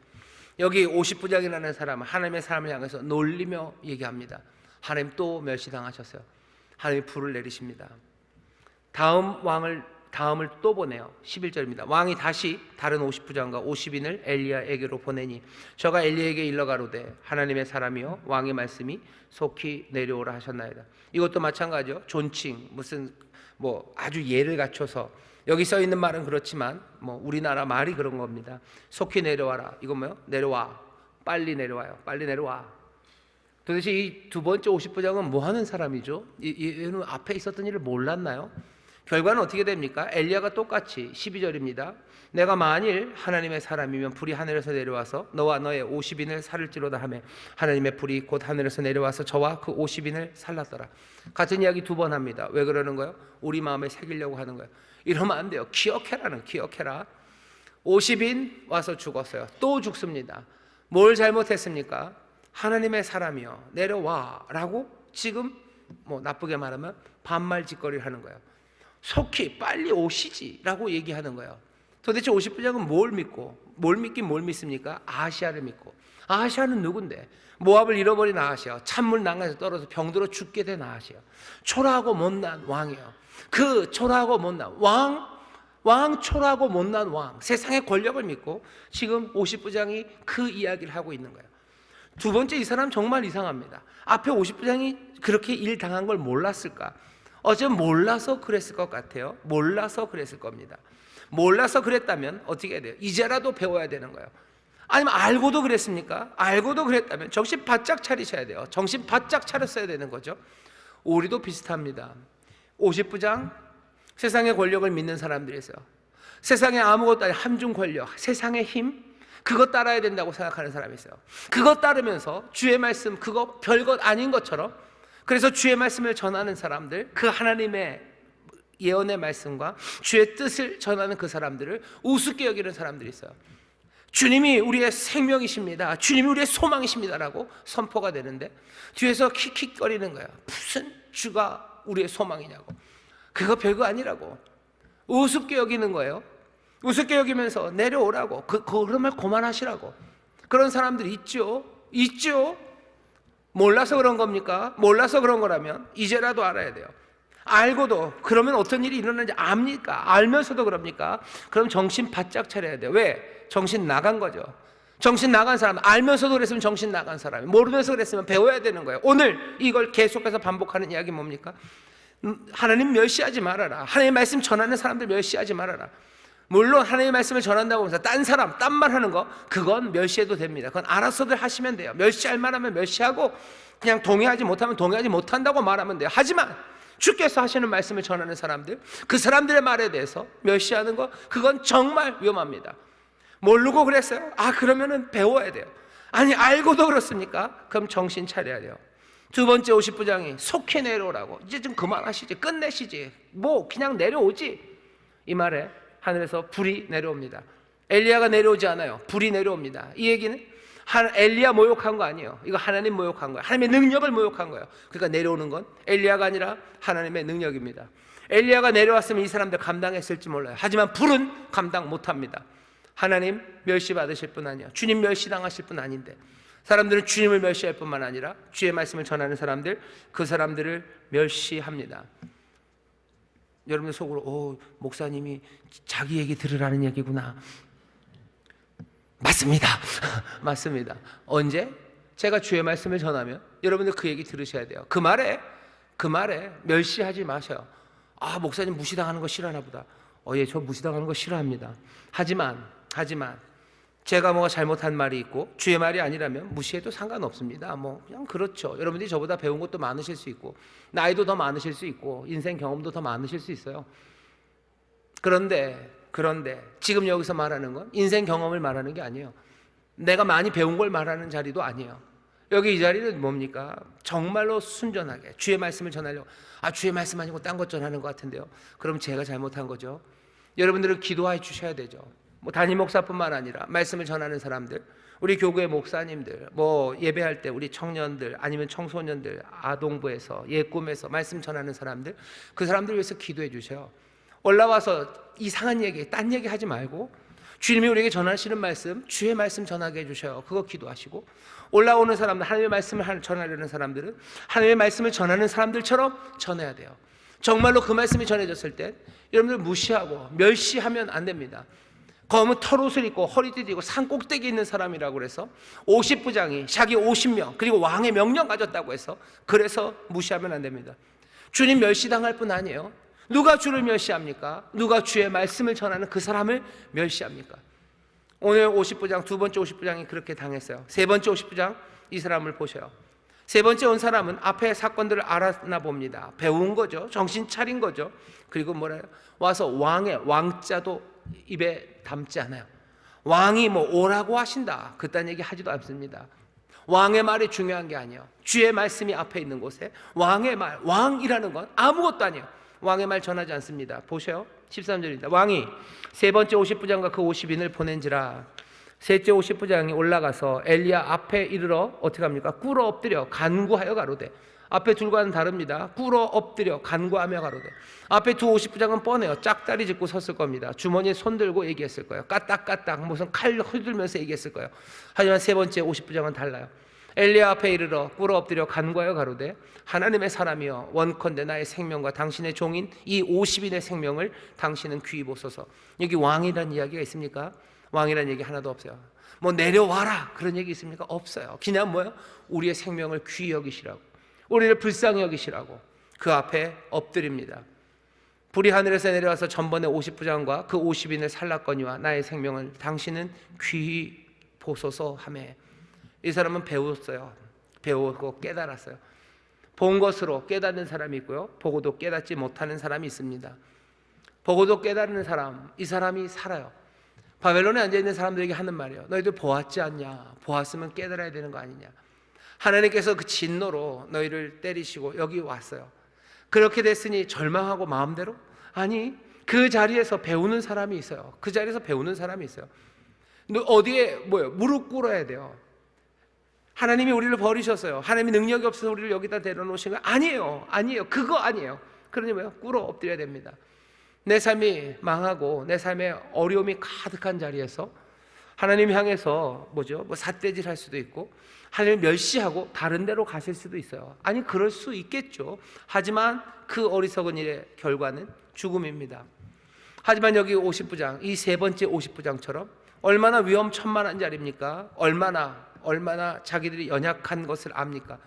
여기 50부장이라는 사람은 하나님의 사람을 향해서 놀리며 얘기합니다. 하나님 또 멸시당하셨어요. 하나님이 불을 내리십니다. 다음을 또 보내요. 11절입니다. 왕이 다시 다른 50부장과 50인을 엘리야에게로 보내니 저가 엘리야에게 일러가로되 하나님의 사람이여 왕의 말씀이 속히 내려오라 하셨나이다. 이것도 마찬가지죠. 존칭, 무슨 뭐 아주 예를 갖춰서 여기 써 있는 말은 그렇지만 뭐 우리나라 말이 그런 겁니다. 속히 내려와라. 이건 뭐요? 내려와. 빨리 내려와요. 빨리 내려와. 도대체 이 두 번째 50부장은 뭐 하는 사람이죠? 얘는 앞에 있었던 일을 몰랐나요? 결과는 어떻게 됩니까? 엘리야가 똑같이 12절입니다. 내가 만일 하나님의 사람이면 불이 하늘에서 내려와서 너와 너의 50인을 살을지로다 하며 하나님의 불이 곧 하늘에서 내려와서 저와 그 50인을 살랐더라. 같은 이야기 두 번 합니다. 왜 그러는 거예요? 우리 마음에 새기려고 하는 거예요. 이러면 안 돼요. 기억해라. 50인 와서 죽었어요. 또 죽습니다. 뭘 잘못했습니까? 하나님의 사람이요 내려와 라고 지금 뭐 나쁘게 말하면 반말짓거리를 하는 거예요. 속히 빨리 오시지 라고 얘기하는 거예요. 도대체 50부장은 뭘 믿고 뭘 믿습니까? 아하시아를 믿고. 아하시아는 누군데? 모압을 잃어버린 아하시아, 찬물 난간에서 떨어져 병들어 죽게 된 아하시아, 초라하고 못난 왕이에요. 그 초라하고 못난 왕 초라하고 못난 왕, 세상의 권력을 믿고 지금 50부장이 그 이야기를 하고 있는 거예요. 두 번째, 이 사람 정말 이상합니다. 앞에 50부장이 그렇게 일 당한 걸 몰랐을까? 어쩌면 몰라서 그랬을 것 같아요. 몰라서 그랬을 겁니다. 몰라서 그랬다면 어떻게 해야 돼요? 이제라도 배워야 되는 거예요. 아니면 알고도 그랬습니까? 알고도 그랬다면 정신 바짝 차리셔야 돼요. 정신 바짝 차렸어야 되는 거죠. 우리도 비슷합니다. 50부장, 세상의 권력을 믿는 사람들이 있어요. 세상에 아무것도 아닌 함중 권력, 세상의 힘, 그거 따라야 된다고 생각하는 사람이 있어요. 그거 따르면서 주의 말씀, 그거 별것 아닌 것처럼, 그래서 주의 말씀을 전하는 사람들, 그 하나님의 예언의 말씀과 주의 뜻을 전하는 그 사람들을 우습게 여기는 사람들이 있어요. 주님이 우리의 생명이십니다, 주님이 우리의 소망이십니다라고 선포가 되는데 뒤에서 킥킥거리는 거예요. 무슨 주가 우리의 소망이냐고, 그거 별거 아니라고 우습게 여기는 거예요. 우습게 여기면서 내려오라고, 그런 말 그만하시라고. 그런 사람들이 있죠. 몰라서 그런 겁니까? 몰라서 그런 거라면 이제라도 알아야 돼요. 알고도 그러면 어떤 일이 일어나는지 압니까? 알면서도 그럽니까? 그럼 정신 바짝 차려야 돼요. 왜? 정신 나간 거죠. 정신 나간 사람, 알면서도 그랬으면 정신 나간 사람이, 모르면서 그랬으면 배워야 되는 거예요. 오늘 이걸 계속해서 반복하는 이야기 뭡니까? 하나님 멸시하지 말아라. 하나님의 말씀 전하는 사람들 멸시하지 말아라. 물론 하나님의 말씀을 전한다고 해서 딴 사람, 딴 말 하는 거, 그건 멸시해도 됩니다. 그건 알아서들 하시면 돼요. 멸시할 만하면 멸시하고, 그냥 동의하지 못하면 동의하지 못한다고 말하면 돼요. 하지만 주께서 하시는 말씀을 전하는 사람들, 그 사람들의 말에 대해서 멸시하는 거, 그건 정말 위험합니다. 모르고 그랬어요? 그러면은 배워야 돼요. 아니, 알고도 그렇습니까? 그럼 정신 차려야 돼요. 두 번째 50부장이 속히 내려오라고. 이제 좀 그만하시지, 끝내시지, 뭐 그냥 내려오지, 이 말에 하늘에서 불이 내려옵니다. 엘리야가 내려오지 않아요. 불이 내려옵니다. 이 얘기는 엘리야 모욕한 거 아니에요. 이거 하나님 모욕한 거예요. 하나님의 능력을 모욕한 거예요. 그러니까 내려오는 건 엘리야가 아니라 하나님의 능력입니다. 엘리야가 내려왔으면 이 사람들 감당했을지 몰라요. 하지만 불은 감당 못합니다. 하나님 멸시받으실 뿐 아니에요. 주님 멸시당하실 뿐 아닌데, 사람들은 주님을 멸시할 뿐만 아니라 주의 말씀을 전하는 사람들, 그 사람들을 멸시합니다. 여러분들 속으로 목사님이 자기 얘기 들으라는 얘기구나. 맞습니다. 맞습니다. 언제? 제가 주의 말씀을 전하면 여러분들 그 얘기 들으셔야 돼요. 그 말에 멸시하지 마셔요. 목사님 무시당하는 거 싫어하나 보다. 예, 저 무시당하는 거 싫어합니다. 하지만 제가 뭐가 잘못한 말이 있고 주의 말이 아니라면 무시해도 상관없습니다. 그냥 그렇죠. 여러분들이 저보다 배운 것도 많으실 수 있고 나이도 더 많으실 수 있고 인생 경험도 더 많으실 수 있어요. 그런데 지금 여기서 말하는 건 인생 경험을 말하는 게 아니에요. 내가 많이 배운 걸 말하는 자리도 아니에요. 여기 이 자리는 뭡니까? 정말로 순전하게 주의 말씀을 전하려고. 주의 말씀 아니고 딴 것 전하는 것 같은데요. 그럼 제가 잘못한 거죠. 여러분들은 기도해 주셔야 되죠. 담임 목사뿐만 아니라 말씀을 전하는 사람들, 우리 교구의 목사님들, 뭐 예배할 때 우리 청년들 아니면 청소년들, 아동부에서 예꿈에서 말씀 전하는 사람들, 그 사람들 위해서 기도해 주셔요. 올라와서 이상한 얘기, 딴 얘기 하지 말고 주님이 우리에게 전하시는 말씀, 주의 말씀 전하게 해주셔요. 그거 기도하시고, 올라오는 사람들, 하나님의 말씀을 전하려는 사람들은 하나님의 말씀을 전하는 사람들처럼 전해야 돼요. 정말로 그 말씀이 전해졌을 때 여러분들 무시하고 멸시하면 안 됩니다. 검은 털옷을 입고 허리띠 뒤고 산 꼭대기 있는 사람이라고 그래서 50부장이 자기 50명 그리고 왕의 명령 가졌다고 해서 그래서 무시하면 안 됩니다. 주님 멸시당할 뿐 아니에요. 누가 주를 멸시합니까? 누가 주의 말씀을 전하는 그 사람을 멸시합니까? 오늘 50부장, 두 번째 50부장이 그렇게 당했어요. 세 번째 50부장, 이 사람을 보셔요. 세 번째 온 사람은 앞에 사건들을 알아나 봅니다. 배운 거죠. 정신 차린 거죠. 그리고 뭐래요? 와서 왕의 왕자도 입에 담지 않아요. 왕이 뭐 오라고 하신다, 그딴 얘기 하지도 않습니다. 왕의 말이 중요한 게 아니에요. 주의 말씀이 앞에 있는 곳에 왕의 말, 왕이라는 건 아무것도 아니에요. 왕의 말 전하지 않습니다. 보세요. 13절입니다. 왕이 세 번째 50부장과 그 50인을 보낸지라. 셋째 50부장이 올라가서 엘리야 앞에 이르러 어떻게 합니까? 꿇어 엎드려 간구하여 가로되. 앞에 둘과는 다릅니다. 꿇어 엎드려 간구하며 가로되. 앞에 두 50부장은 뻔해요. 짝다리 짚고 섰을 겁니다. 주머니에 손 들고 얘기했을 거예요. 까딱까딱 무슨 칼 휘둘면서 얘기했을 거예요. 하지만 세 번째 50부장은 달라요. 엘리야 앞에 이르러 꿇어 엎드려 간구하여 가로되, 하나님의 사람이여 원컨대 나의 생명과 당신의 종인 이 50인의 생명을 당신은 귀히 보소서. 여기 왕이라는 이야기가 있습니까? 왕이라는 얘기 하나도 없어요. 뭐 내려와라 그런 얘기 있습니까? 없어요. 그냥 뭐예요? 우리의 생명을 귀히 여기시라고, 우리를 불쌍히 여기시라고 그 앞에 엎드립니다. 불이 하늘에서 내려와서 전번에 50부장과 그 50인을 살랐거니와 나의 생명을 당신은 귀히 보소서 하매. 이 사람은 배웠어요. 배우고 깨달았어요. 본 것으로 깨닫는 사람이 있고요, 보고도 깨닫지 못하는 사람이 있습니다. 보고도 깨닫는 사람, 이 사람이 살아요. 바벨론에 앉아있는 사람들에게 하는 말이에요. 너희들 보았지 않냐? 보았으면 깨달아야 되는 거 아니냐? 하나님께서 그 진노로 너희를 때리시고 여기 왔어요. 그렇게 됐으니 절망하고 마음대로? 아니, 그 자리에서 배우는 사람이 있어요. 그 자리에서 배우는 사람이 있어요. 너 어디에 뭐예요? 무릎 꿇어야 돼요. 하나님이 우리를 버리셨어요. 하나님이 능력이 없어서 우리를 여기다 데려놓으신 거 아니에요. 아니에요. 그거 아니에요. 그러니 뭐예요? 꿇어 엎드려야 됩니다. 내 삶이 망하고 내 삶에 어려움이 가득한 자리에서 하나님 향해서 뭐죠? 뭐 삿대질 할 수도 있고 하나님 멸시하고 다른 데로 가실 수도 있어요. 아니, 그럴 수 있겠죠. 하지만 그 어리석은 일의 결과는 죽음입니다. 하지만 여기 50부장, 이 세 번째 50부장처럼 얼마나 위험천만한 자리입니까? 얼마나 자기들이 연약한 것을 압니까?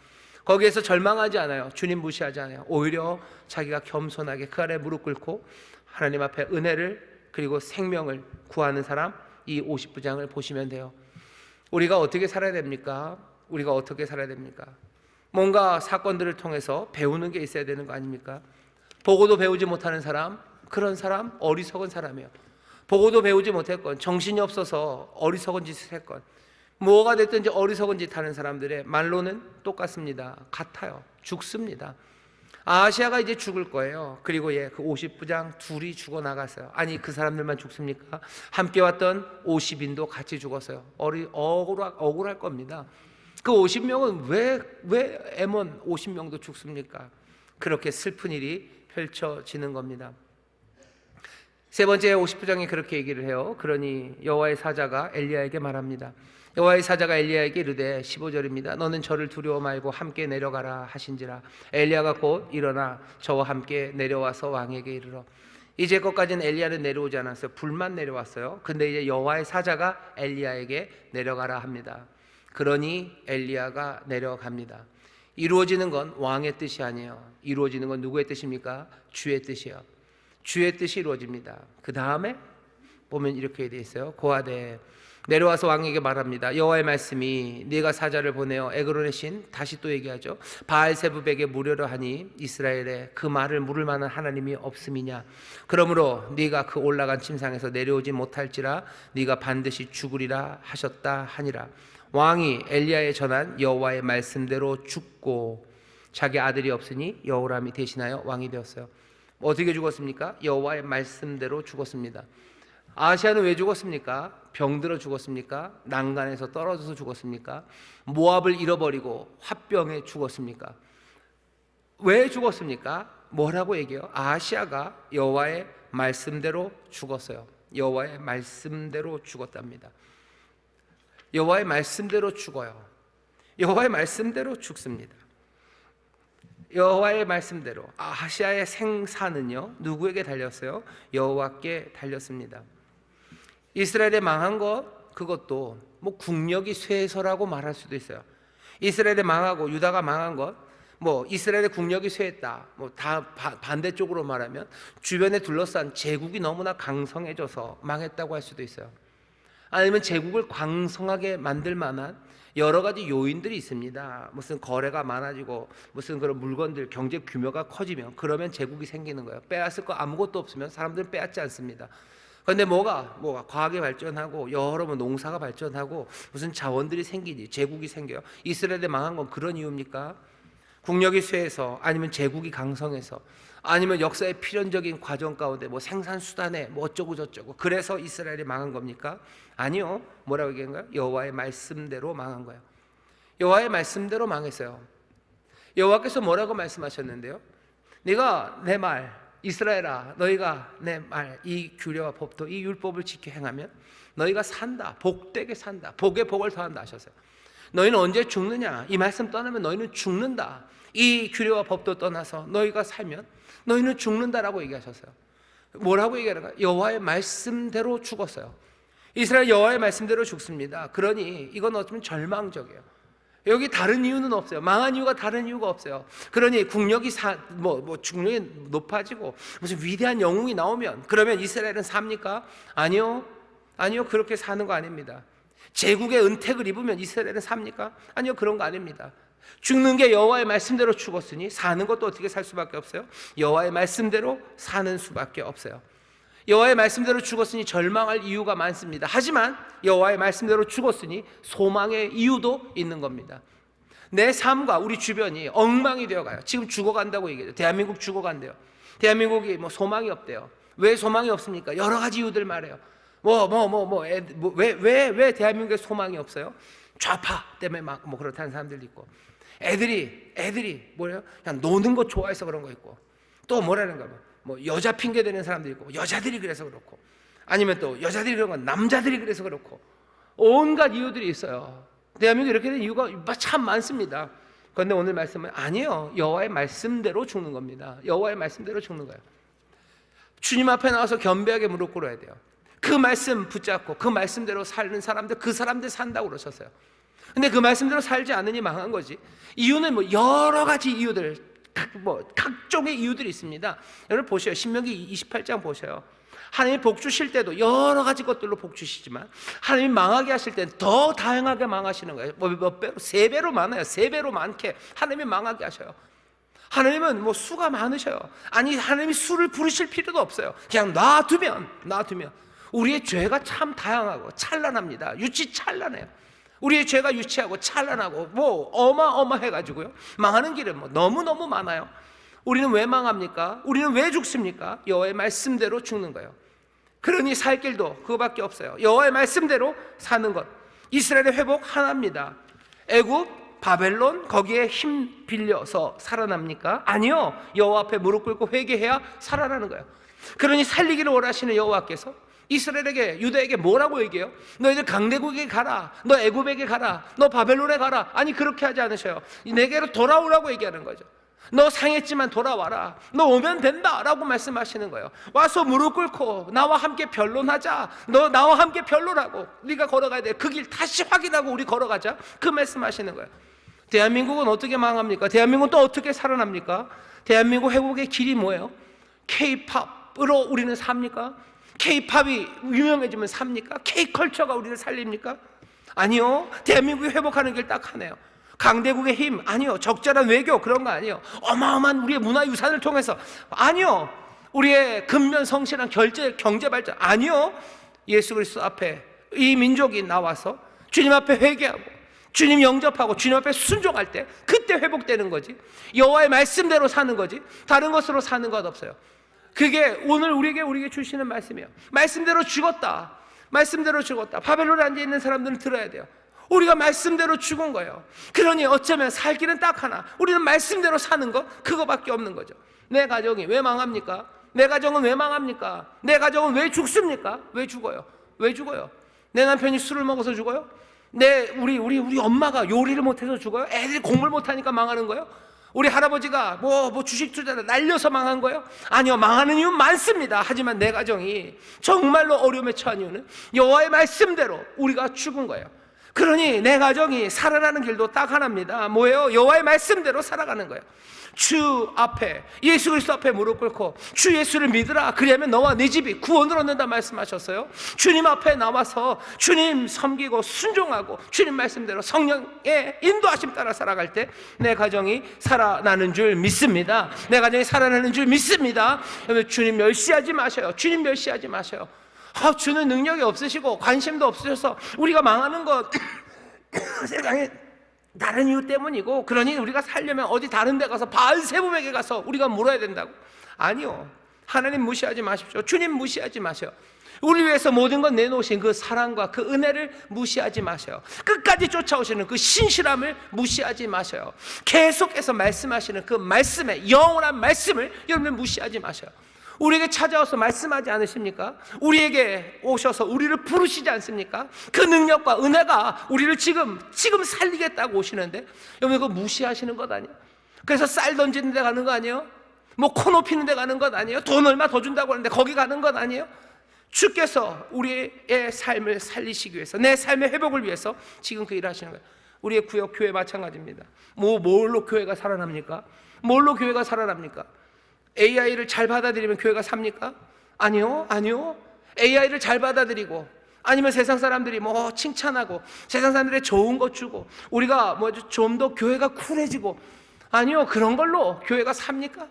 거기에서 절망하지 않아요. 주님 무시하지 않아요. 오히려 자기가 겸손하게 그 아래 무릎 꿇고 하나님 앞에 은혜를 그리고 생명을 구하는 사람, 이 50부장을 보시면 돼요. 우리가 어떻게 살아야 됩니까? 우리가 어떻게 살아야 됩니까? 뭔가 사건들을 통해서 배우는 게 있어야 되는 거 아닙니까? 보고도 배우지 못하는 사람, 그런 사람 어리석은 사람이에요. 보고도 배우지 못했건, 정신이 없어서 어리석은 짓을 했건, 뭐가 됐든지 어리석은 짓 하는 사람들의 말로는 똑같습니다. 같아요. 죽습니다. 아시아가 이제 죽을 거예요. 그리고 그 50부장 둘이 죽어나갔어요. 아니, 그 사람들만 죽습니까? 함께 왔던 50인도 같이 죽었어요. 억울할 겁니다. 그 50명은 왜 M1 50명도 죽습니까? 그렇게 슬픈 일이 펼쳐지는 겁니다. 세 번째 50부장이 그렇게 얘기를 해요. 그러니 여호와의 사자가 엘리야에게 말합니다. 여호와의 사자가 엘리야에게 이르되 15절입니다. 너는 저를 두려워 말고 함께 내려가라 하신지라. 엘리야가 곧 일어나 저와 함께 내려와서 왕에게 이르러. 이제껏까지는 엘리야는 내려오지 않았어요. 불만 내려왔어요. 근데 이제 여호와의 사자가 엘리야에게 내려가라 합니다. 그러니 엘리야가 내려갑니다. 이루어지는 건 왕의 뜻이 아니에요. 이루어지는 건 누구의 뜻입니까? 주의 뜻이에요. 주의 뜻이 이루어집니다. 그 다음에 보면 이렇게 되어 있어요. 고하되 내려와서 왕에게 말합니다. 여호와의 말씀이 네가 사자를 보내어 에그론의 신, 다시 또 얘기하죠, 바알세붑에게 물으려 하니 이스라엘에 그 말을 물을 만한 하나님이 없음이냐. 그러므로 네가 그 올라간 침상에서 내려오지 못할지라 네가 반드시 죽으리라 하셨다 하니라. 왕이 엘리야에 전한 여호와의 말씀대로 죽고 자기 아들이 없으니 여호람이 대신하여 왕이 되었어요. 어떻게 죽었습니까? 여호와의 말씀대로 죽었습니다. 아시아는 왜 죽었습니까? 병들어 죽었습니까? 난간에서 떨어져서 죽었습니까? 모압을 잃어버리고 화병에 죽었습니까? 왜 죽었습니까? 뭐라고 얘기해요? 아하시아가 여호와의 말씀대로 죽었어요. 여호와의 말씀대로 죽었답니다. 여호와의 말씀대로 죽어요. 여호와의 말씀대로 죽습니다. 여호와의 말씀대로. 아하시아의 생사는요, 누구에게 달렸어요? 여호와께 달렸습니다. 이스라엘에 망한 것, 그것도 뭐 국력이 쇠해서라고 말할 수도 있어요. 이스라엘에 망하고 유다가 망한 것, 뭐 이스라엘의 국력이 쇠했다, 뭐 다 반대쪽으로 말하면 주변에 둘러싼 제국이 너무나 강성해져서 망했다고 할 수도 있어요. 아니면 제국을 강성하게 만들 만한 여러 가지 요인들이 있습니다. 무슨 거래가 많아지고 무슨 그런 물건들 경제 규모가 커지면 그러면 제국이 생기는 거예요. 빼앗을 거 아무것도 없으면 사람들은 빼앗지 않습니다. 그런데 뭐가 과학이 발전하고 여러 농사가 발전하고 무슨 자원들이 생기지 제국이 생겨요. 이스라엘에 망한 건 그런 이유입니까? 국력이 쇠해서, 아니면 제국이 강성해서, 아니면 역사의 필연적인 과정 가운데 뭐 생산 수단에 뭐 어쩌고 저쩌고 그래서 이스라엘이 망한 겁니까? 아니요. 뭐라고 얘기한 거예요? 여호와의 말씀대로 망한 거예요. 여호와의 말씀대로 망했어요. 여호와께서 뭐라고 말씀하셨는데요? 네가 내 말, 이스라엘아, 너희가 내 말, 이 규례와 법도, 이 율법을 지켜 행하면 너희가 산다, 복되게 산다, 복에 복을 더한다 하셨어요. 너희는 언제 죽느냐? 이 말씀 떠나면 너희는 죽는다. 이 규례와 법도 떠나서 너희가 살면 너희는 죽는다라고 얘기하셨어요. 뭐라고 얘기하는가? 여호와의 말씀대로 죽었어요. 이스라엘 여호와의 말씀대로 죽습니다. 그러니 이건 어쩌면 절망적이에요. 여기 다른 이유는 없어요. 망한 이유가 다른 이유가 없어요. 그러니 국력이 국력이 높아지고 무슨 위대한 영웅이 나오면 그러면 이스라엘은 삽니까? 아니요. 그렇게 사는 거 아닙니다. 제국의 은택을 입으면 이스라엘은 삽니까? 아니요, 그런 거 아닙니다. 죽는 게 여호와의 말씀대로 죽었으니 사는 것도 어떻게 살 수밖에 없어요? 여호와의 말씀대로 사는 수밖에 없어요. 여호와의 말씀대로 죽었으니 절망할 이유가 많습니다. 하지만 여호와의 말씀대로 죽었으니 소망의 이유도 있는 겁니다. 내 삶과 우리 주변이 엉망이 되어가요. 지금 죽어간다고 얘기해요. 대한민국 죽어간대요. 대한민국이 소망이 없대요. 왜 소망이 없습니까? 여러 가지 이유들 말해요. 왜 대한민국에 소망이 없어요? 좌파 때문에 막 그렇다는 사람들도 있고, 애들이 뭐래요? 그냥 노는 거 좋아해서 그런 거 있고, 또 뭐라는가 여자 핑계 대는 사람도 있고, 여자들이 그래서 그렇고, 아니면 또 여자들이 그런 건 남자들이 그래서 그렇고, 온갖 이유들이 있어요. 대한민국이 이렇게 된 이유가 참 많습니다. 그런데 오늘 말씀은 아니에요. 여호와의 말씀대로 죽는 겁니다. 여호와의 말씀대로 죽는 거예요. 주님 앞에 나와서 겸비하게 무릎 꿇어야 돼요. 그 말씀 붙잡고 그 말씀대로 사는 사람들, 그 사람들 산다고 그러셨어요. 근데 그 말씀대로 살지 않으니 망한 거지. 이유는 여러 가지 이유들, 각종의 이유들이 있습니다. 여러분 보셔요. 신명기 28장 보셔요. 하나님이 복 주실 때도 여러 가지 것들로 복 주시지만 하나님이 망하게 하실 때는 더 다양하게 망하시는 거예요. 몇 배로? 3배로 많아요. 3배로 많게 하나님이 망하게 하셔요. 하나님은 수가 많으셔요. 아니, 하나님이 수를 부르실 필요도 없어요. 그냥 놔두면 우리의 죄가 참 다양하고 찬란합니다. 유치찬란해요. 우리의 죄가 유치하고 찬란하고 어마어마해가지고요, 망하는 길은 너무너무 많아요. 우리는 왜 망합니까? 우리는 왜 죽습니까? 여호와의 말씀대로 죽는 거예요. 그러니 살 길도 그거밖에 없어요. 여호와의 말씀대로 사는 것. 이스라엘의 회복 하나입니다. 애굽, 바벨론, 거기에 힘 빌려서 살아납니까? 아니요. 여호와 앞에 무릎 꿇고 회개해야 살아나는 거예요. 그러니 살리기를 원하시는 여호와께서 이스라엘에게, 유다에게 뭐라고 얘기해요? 너희들 강대국에 가라, 너 애굽에게 가라, 너 바벨론에 가라. 아니, 그렇게 하지 않으셔요. 내게로 돌아오라고 얘기하는 거죠. 너 상했지만 돌아와라, 너 오면 된다 라고 말씀하시는 거예요. 와서 무릎 꿇고 나와 함께 변론하자. 너 나와 함께 변론하고 네가 걸어가야 돼. 그 길 다시 확인하고 우리 걸어가자. 그 말씀하시는 거예요. 대한민국은 어떻게 망합니까? 대한민국은 또 어떻게 살아납니까? 대한민국 회복의 길이 뭐예요? K-팝으로 우리는 삽니까? K-팝이 유명해지면 삽니까? K-컬처가 우리를 살립니까? 아니요. 대한민국이 회복하는 길 딱 하네요. 강대국의 힘 아니요. 적절한 외교 그런 거 아니요. 어마어마한 우리의 문화유산을 통해서 아니요. 우리의 근면 성실한 경제 발전 아니요. 예수 그리스도 앞에 이 민족이 나와서 주님 앞에 회개하고 주님 영접하고 주님 앞에 순종할 때 그때 회복되는 거지. 여호와의 말씀대로 사는 거지 다른 것으로 사는 것 없어요. 그게 오늘 우리에게 주시는 말씀이에요. 말씀대로 죽었다. 말씀대로 죽었다. 바벨론에 앉아있는 사람들은 들어야 돼요. 우리가 말씀대로 죽은 거예요. 그러니 어쩌면 살 길은 딱 하나, 우리는 말씀대로 사는 것, 그거밖에 없는 거죠. 내 가정이 왜 망합니까? 내 가정은 왜 망합니까? 내 가정은 왜 죽습니까? 왜 죽어요? 왜 죽어요? 내 남편이 술을 먹어서 죽어요? 우리 엄마가 요리를 못해서 죽어요? 애들이 공부를 못하니까 망하는 거예요? 우리 할아버지가 주식 투자를 날려서 망한 거예요? 아니요, 망하는 이유는 많습니다. 하지만 내 가정이 정말로 어려움에 처한 이유는 여호와의 말씀대로 우리가 죽은 거예요. 그러니 내 가정이 살아나는 길도 딱 하나입니다. 뭐예요? 여호와의 말씀대로 살아가는 거예요. 주 앞에, 예수 그리스도 앞에 무릎 꿇고 주 예수를 믿으라. 그리하면 너와 네 집이 구원을 얻는다 말씀하셨어요. 주님 앞에 나와서 주님 섬기고 순종하고 주님 말씀대로 성령의 인도하심 따라 살아갈 때 내 가정이 살아나는 줄 믿습니다. 내 가정이 살아나는 줄 믿습니다. 주님 멸시하지 마셔요. 주님 멸시하지 마셔요. 주는 능력이 없으시고 관심도 없으셔서 우리가 망하는 것 세상에 다른 이유 때문이고, 그러니 우리가 살려면 어디 다른 데 가서 바알세붐에게 가서 우리가 물어야 된다고? 아니요, 하나님 무시하지 마십시오. 주님 무시하지 마세요. 우리 위해서 모든 것 내놓으신 그 사랑과 그 은혜를 무시하지 마세요. 끝까지 쫓아오시는 그 신실함을 무시하지 마세요. 계속해서 말씀하시는 그 말씀의 영원한 말씀을 여러분 무시하지 마세요. 우리에게 찾아와서 말씀하지 않으십니까? 우리에게 오셔서 우리를 부르시지 않습니까? 그 능력과 은혜가 우리를 지금 살리겠다고 오시는데 여러분 그거 무시하시는 것 아니에요? 그래서 쌀 던지는 데 가는 거 아니에요? 코 높이는 데 가는 것 아니에요? 돈 얼마 더 준다고 하는데 거기 가는 것 아니에요? 주께서 우리의 삶을 살리시기 위해서, 내 삶의 회복을 위해서 지금 그 일을 하시는 거예요. 우리의 구역 교회 마찬가지입니다. 뭘로 교회가 살아납니까? 뭘로 교회가 살아납니까? AI를 잘 받아들이면 교회가 삽니까? 아니요. AI를 잘 받아들이고 아니면 세상 사람들이 칭찬하고 세상 사람들의 좋은 것 주고 우리가 좀 더 교회가 쿨해지고, 아니요, 그런 걸로 교회가 삽니까?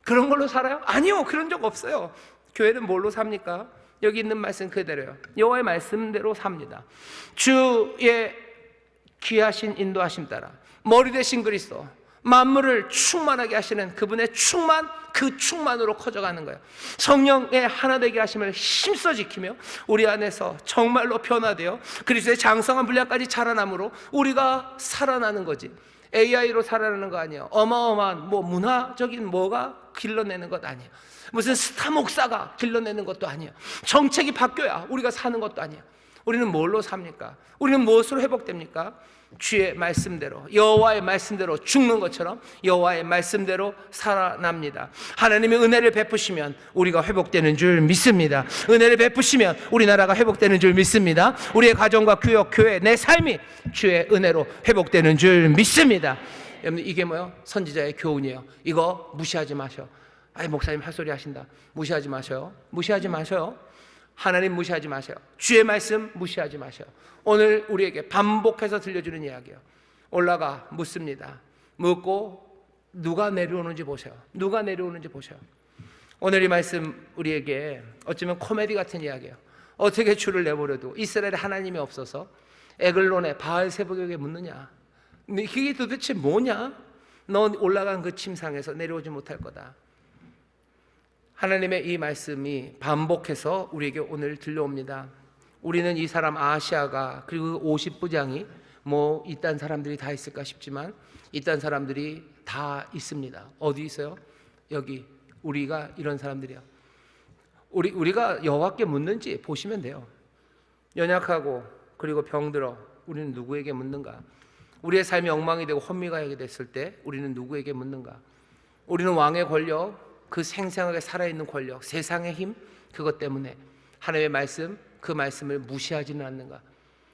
그런 걸로 살아요? 아니요, 그런 적 없어요. 교회는 뭘로 삽니까? 여기 있는 말씀 그대로요. 여호와의 말씀대로 삽니다. 주의 귀하신 인도하심 따라 머리 대신 그리스도, 만물을 충만하게 하시는 그분의 충만, 그 충만으로 커져가는 거예요. 성령의 하나 되게 하심을 힘써 지키며 우리 안에서 정말로 변화되어 그리스도의 장성한 분량까지 자라남으로 우리가 살아나는 거지. AI로 살아나는 거 아니에요. 어마어마한 문화적인 뭐가 길러내는 것 아니에요. 무슨 스타 목사가 길러내는 것도 아니에요. 정책이 바뀌어야 우리가 사는 것도 아니에요. 우리는 뭘로 삽니까? 우리는 무엇으로 회복됩니까? 주의 말씀대로, 여호와의 말씀대로 죽는 것처럼 여호와의 말씀대로 살아납니다. 하나님이 은혜를 베푸시면 우리가 회복되는 줄 믿습니다. 은혜를 베푸시면 우리나라가 회복되는 줄 믿습니다. 우리의 가정과 구역, 교회, 내 삶이 주의 은혜로 회복되는 줄 믿습니다. 여러분 이게 뭐요? 선지자의 교훈이에요. 이거 무시하지 마셔. 목사님 헛소리 하신다. 무시하지 마셔요. 무시하지 마셔요. 하나님 무시하지 마세요. 주의 말씀 무시하지 마세요. 오늘 우리에게 반복해서 들려주는 이야기예요. 올라가 묻습니다. 묻고 누가 내려오는지 보세요. 누가 내려오는지 보세요. 오늘 이 말씀 우리에게 어쩌면 코미디 같은 이야기예요. 어떻게 주를 내버려도 이스라엘에 하나님이 없어서 에글론에 바알세복에게 묻느냐? 그게 도대체 뭐냐? 넌 올라간 그 침상에서 내려오지 못할 거다. 하나님의 이 말씀이 반복해서 우리에게 오늘 들려옵니다. 우리는 이 사람 아하시아가 그리고 50부장이 이딴 사람들이 다 있을까 싶지만 이딴 사람들이 다 있습니다. 어디 있어요? 여기 우리가 이런 사람들이야. 우리가 여호와께 묻는지 보시면 돼요. 연약하고 그리고 병들어 우리는 누구에게 묻는가? 우리의 삶이 엉망이 되고 혼미하게 됐을 때 우리는 누구에게 묻는가? 우리는 왕의 권력, 그 생생하게 살아있는 권력, 세상의 힘, 그것 때문에 하나님의 말씀, 그 말씀을 무시하지는 않는가?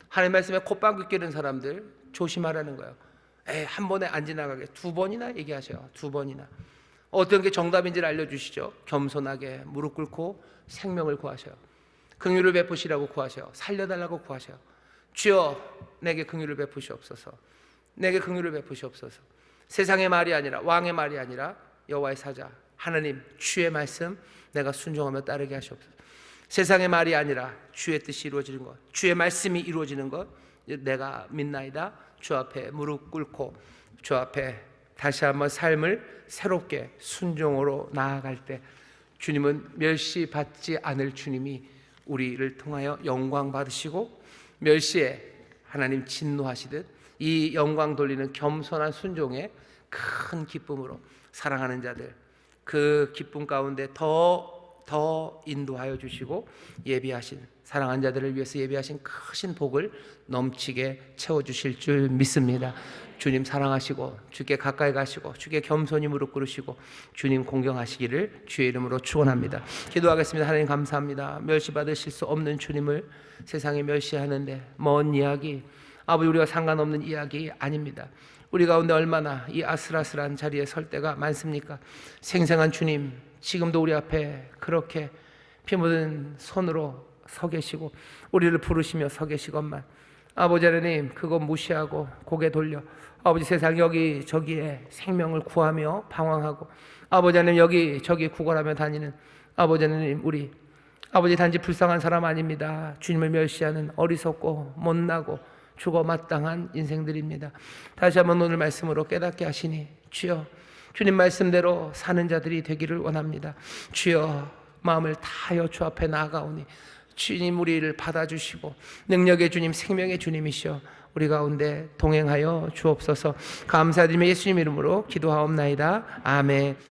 하나님의 말씀에 콧방귀 뀌는 사람들 조심하라는 거예요. 한 번에 안 지나가게 2번이나 얘기하셔요. 2번이나. 어떤 게 정답인지를 알려주시죠. 겸손하게 무릎 꿇고 생명을 구하셔요. 긍휼을 베푸시라고 구하셔요. 살려달라고 구하셔요. 주여 내게 긍휼을 베푸시옵소서. 내게 긍휼을 베푸시옵소서. 세상의 말이 아니라, 왕의 말이 아니라 여호와의 사자 하나님 주의 말씀 내가 순종하며 따르게 하시옵소서. 세상의 말이 아니라 주의 뜻이 이루어지는 것, 주의 말씀이 이루어지는 것 내가 믿나이다. 주 앞에 무릎 꿇고 주 앞에 다시 한번 삶을 새롭게 순종으로 나아갈 때 주님은 멸시받지 않을 주님이 우리를 통하여 영광 받으시고 멸시에 하나님 진노하시듯 이 영광 돌리는 겸손한 순종에 큰 기쁨으로 사랑하는 자들 그 기쁨 가운데 더 인도하여 주시고 예비하신 사랑하는 자들을 위해서 예비하신 크신 복을 넘치게 채워주실 줄 믿습니다. 주님 사랑하시고 주께 가까이 가시고 주께 겸손히 무릎 꿇으시고 주님 공경하시기를 주의 이름으로 축원합니다. 기도하겠습니다. 하나님 감사합니다. 멸시받으실 수 없는 주님을 세상에 멸시하는데 먼 이야기 아버지 우리가 상관없는 이야기 아닙니다. 우리 가운데 얼마나 이 아슬아슬한 자리에 설 때가 많습니까? 생생한 주님 지금도 우리 앞에 그렇게 피 묻은 손으로 서 계시고 우리를 부르시며 서 계시건만 아버지 하나님 그거 무시하고 고개 돌려 아버지 세상 여기저기에 생명을 구하며 방황하고 아버지 하나님 여기저기 구걸하며 다니는 아버지 하나님 우리 아버지 단지 불쌍한 사람 아닙니다. 주님을 멸시하는 어리석고 못나고 죽어 마땅한 인생들입니다. 다시 한번 오늘 말씀으로 깨닫게 하시니 주여 주님 말씀대로 사는 자들이 되기를 원합니다. 주여 마음을 다하여 주 앞에 나아가오니 주님 우리를 받아주시고 능력의 주님 생명의 주님이시여 우리 가운데 동행하여 주옵소서. 감사드리며 예수님 이름으로 기도하옵나이다. 아멘.